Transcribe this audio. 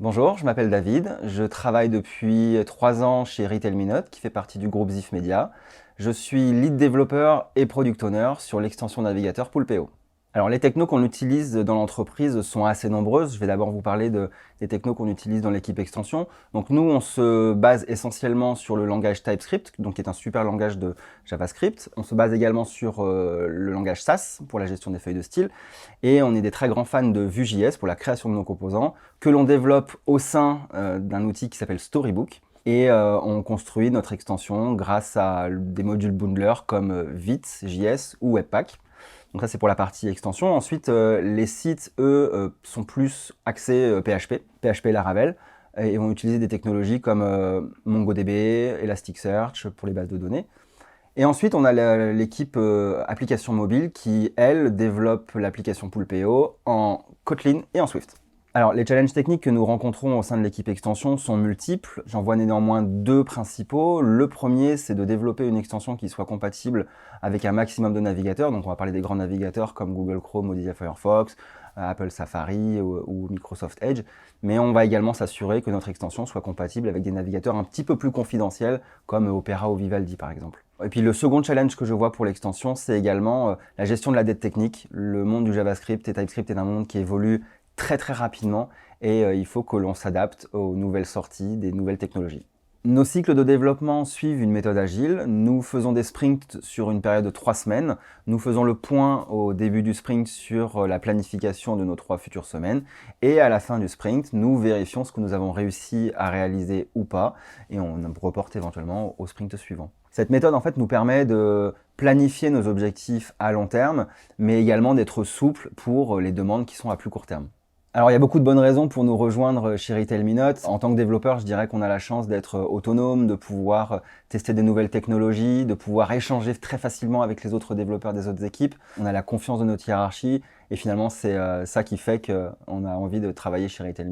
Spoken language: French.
Bonjour, je m'appelle David, je travaille depuis 3 ans chez Retail qui fait partie du groupe Zif Media. Je suis lead développeur et product owner sur l'extension navigateur Poulpeo. Alors les technos qu'on utilise dans l'entreprise sont assez nombreuses. Je vais d'abord vous parler des technos qu'on utilise dans l'équipe extension. Donc nous, on se base essentiellement sur le langage TypeScript, donc qui est un super langage de JavaScript. On se base également sur le langage Sass pour la gestion des feuilles de style. Et on est des très grands fans de Vue.js pour la création de nos composants, que l'on développe au sein d'un outil qui s'appelle Storybook. Et on construit notre extension grâce à des modules bundler comme Vite.js ou Webpack. Donc ça, c'est pour la partie extension. Ensuite, les sites, eux, sont plus axés PHP, PHP Laravel, et vont utiliser des technologies comme MongoDB, Elasticsearch pour les bases de données. Et ensuite, on a l'équipe application mobile qui, elle, développe l'application Poulpeo en Kotlin et en Swift. Alors, les challenges techniques que nous rencontrons au sein de l'équipe extension sont multiples. J'en vois néanmoins deux principaux. Le premier, c'est de développer une extension qui soit compatible avec un maximum de navigateurs. Donc, on va parler des grands navigateurs comme Google Chrome, Mozilla Firefox, Apple Safari ou Microsoft Edge. Mais on va également s'assurer que notre extension soit compatible avec des navigateurs un petit peu plus confidentiels comme Opera ou Vivaldi, par exemple. Et puis le second challenge que je vois pour l'extension, c'est également la gestion de la dette technique. Le monde du JavaScript et TypeScript est un monde qui évolue très rapidement et il faut que l'on s'adapte aux nouvelles sorties des nouvelles technologies. Nos cycles de développement suivent une méthode agile. Nous faisons des sprints sur une période de 3 semaines. Nous faisons le point au début du sprint sur la planification de nos 3 futures semaines. Et à la fin du sprint, nous vérifions ce que nous avons réussi à réaliser ou pas. Et on reporte éventuellement au sprint suivant. Cette méthode, en fait, nous permet de planifier nos objectifs à long terme, mais également d'être souple pour les demandes qui sont à plus court terme. Alors, il y a beaucoup de bonnes raisons pour nous rejoindre chez Retail En tant que développeur, je dirais qu'on a la chance d'être autonome, de pouvoir tester des nouvelles technologies, de pouvoir échanger très facilement avec les autres développeurs des autres équipes. On a la confiance de notre hiérarchie et finalement, c'est ça qui fait qu'on a envie de travailler chez Retail